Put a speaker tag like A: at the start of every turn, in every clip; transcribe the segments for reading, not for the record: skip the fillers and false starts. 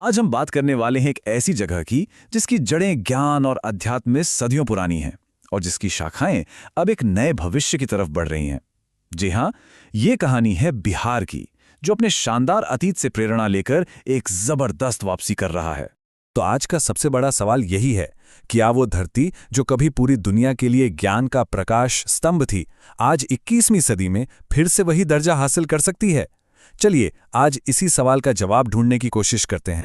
A: आज हम बात करने वाले हैं एक ऐसी जगह की जिसकी जड़ें ज्ञान और अध्यात्म में सदियों पुरानी हैं और जिसकी शाखाएं अब एक नए भविष्य की तरफ बढ़ रही हैं। जी हाँ, ये कहानी है बिहार की, जो अपने शानदार अतीत से प्रेरणा लेकर एक जबरदस्त वापसी कर रहा है।
B: तो आज का सबसे बड़ा सवाल यही है, क्या वो धरती जो कभी पूरी दुनिया के लिए ज्ञान का प्रकाश स्तंभ थी, आज 21वीं सदी में फिर से वही दर्जा हासिल कर सकती है? चलिए आज इसी सवाल का जवाब ढूंढने की कोशिश करते हैं।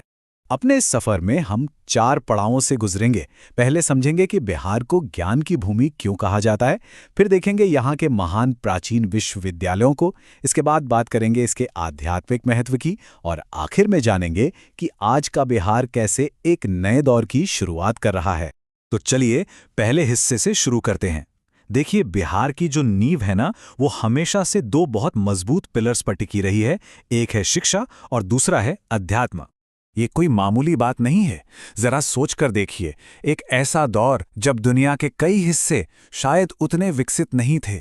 C: अपने इस सफर में हम 4 पड़ावों से गुजरेंगे। पहले समझेंगे कि बिहार को ज्ञान की भूमि क्यों कहा जाता है, फिर देखेंगे यहाँ के महान प्राचीन विश्वविद्यालयों को, इसके बाद बात करेंगे इसके आध्यात्मिक महत्व की, और आखिर में जानेंगे कि आज का बिहार कैसे एक नए दौर की शुरुआत कर रहा है।
B: तो चलिए पहले हिस्से से शुरू करते हैं। देखिए, बिहार की जो नींव है ना, वो हमेशा से 2 बहुत मजबूत पिलर्स पर टिकी रही है। एक है शिक्षा और दूसरा है अध्यात्म। ये कोई मामूली बात नहीं है। जरा सोच कर देखिए, एक ऐसा दौर जब दुनिया के कई हिस्से शायद उतने विकसित नहीं थे,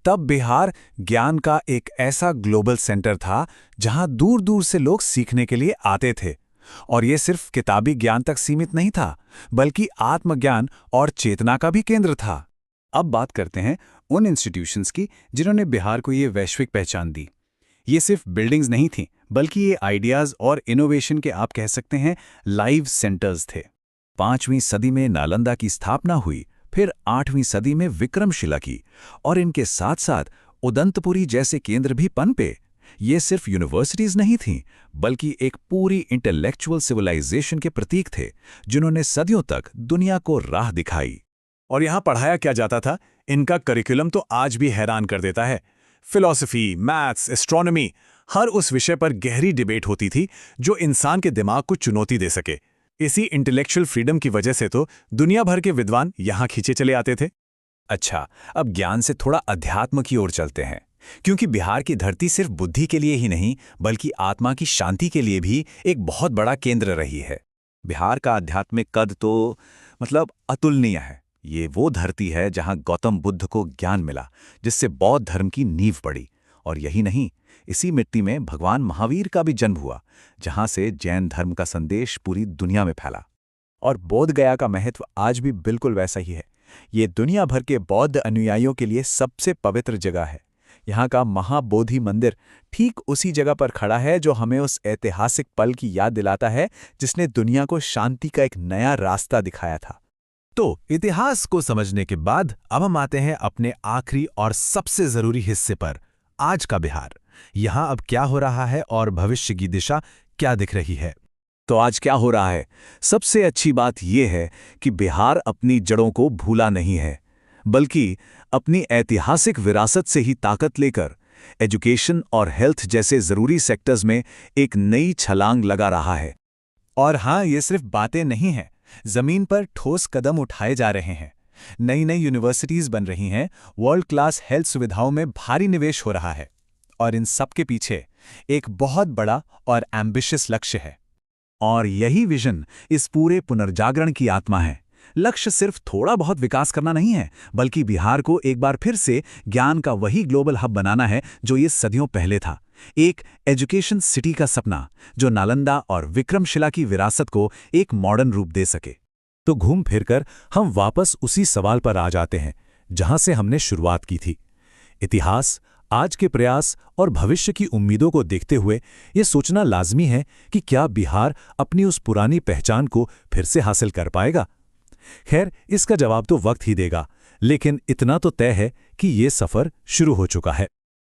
B: तब बिहार ज्ञान का एक ऐसा ग्लोबल सेंटर था जहां दूर दूर से लोग सीखने के लिए आते थे। और ये सिर्फ किताबी ज्ञान तक सीमित नहीं था, बल्कि आत्मज्ञान और चेतना का भी केंद्र था।
C: अब बात करते हैं उन इंस्टीट्यूशंस की जिन्होंने बिहार को ये वैश्विक पहचान दी। ये सिर्फ बिल्डिंग्स नहीं थीं, बल्कि ये आइडियाज़ और इनोवेशन के, आप कह सकते हैं, लाइव सेंटर्स थे।
B: 5वीं सदी में नालंदा की स्थापना हुई, फिर 8वीं सदी में विक्रमशिला की, और इनके साथ साथ उदंतपुरी जैसे केंद्र भी पनपे। ये सिर्फ यूनिवर्सिटीज नहीं थीं, बल्कि एक पूरी इंटेलेक्चुअल सिविलाइजेशन के प्रतीक थे, जिन्होंने सदियों तक दुनिया को राह दिखाई।
A: और यहाँ पढ़ाया क्या जाता था, इनका करिकुलम तो आज भी हैरान कर देता है। फिलॉसफी, मैथ्स, एस्ट्रोनॉमी, हर उस विषय पर गहरी डिबेट होती थी जो इंसान के दिमाग को चुनौती दे सके। इसी इंटेलेक्चुअल फ्रीडम की वजह से तो दुनिया भर के विद्वान यहाँ खींचे चले आते थे।
B: अच्छा, अब ज्ञान से थोड़ा अध्यात्म की ओर चलते हैं, क्योंकि बिहार की धरती सिर्फ बुद्धि के लिए ही नहीं, बल्कि आत्मा की शांति के लिए भी एक बहुत बड़ा केंद्र रही है। बिहार का आध्यात्मिक कद तो अतुलनीय है। ये वो धरती है जहां गौतम बुद्ध को ज्ञान मिला, जिससे बौद्ध धर्म की नींव पड़ी। और यही नहीं, इसी मिट्टी में भगवान महावीर का भी जन्म हुआ, जहां से जैन धर्म का संदेश पूरी दुनिया में फैला।
C: और बोध गया का महत्व आज भी बिल्कुल वैसा ही है। ये दुनिया भर के बौद्ध अनुयायियों के लिए सबसे पवित्र जगह है। यहाँ का महाबोधि मंदिर ठीक उसी जगह पर खड़ा है जो हमें उस ऐतिहासिक पल की याद दिलाता है जिसने दुनिया को शांति का एक नया रास्ता दिखाया था।
B: तो इतिहास को समझने के बाद अब हम आते हैं अपने आखिरी और सबसे जरूरी हिस्से पर, आज का बिहार। यहाँ अब क्या हो रहा है और भविष्य की दिशा क्या दिख रही है?
A: तो आज क्या हो रहा है? सबसे अच्छी बात यह है कि बिहार अपनी जड़ों को भूला नहीं है, बल्कि अपनी ऐतिहासिक विरासत से ही ताकत लेकर एजुकेशन और हेल्थ जैसे जरूरी सेक्टर्स में एक नई छलांग लगा रहा है।
C: और हाँ, ये सिर्फ बातें नहीं हैं, जमीन पर ठोस कदम उठाए जा रहे हैं। नई नई यूनिवर्सिटीज बन रही हैं, वर्ल्ड क्लास हेल्थ सुविधाओं में भारी निवेश हो रहा है, और इन सब के पीछे एक बहुत बड़ा और एम्बिशियस लक्ष्य है।
B: और यही विजन इस पूरे पुनर्जागरण की आत्मा है। लक्ष्य सिर्फ थोड़ा बहुत विकास करना नहीं है, बल्कि बिहार को एक बार फिर से ज्ञान का वही ग्लोबल हब बनाना है जो ये सदियों पहले था। एक एजुकेशन सिटी का सपना जो नालंदा और विक्रमशिला की विरासत को एक मॉडर्न रूप दे सके। तो घूम फिरकर हम वापस उसी सवाल पर आ जाते हैं जहां से हमने शुरुआत की थी। इतिहास, आज के प्रयास और भविष्य की उम्मीदों को देखते हुए ये सोचना लाजमी है कि क्या बिहार अपनी उस पुरानी पहचान को फिर से हासिल कर पाएगा? खैर, इसका जवाब तो वक्त ही देगा, लेकिन इतना तो तय है कि ये सफर शुरू हो चुका है।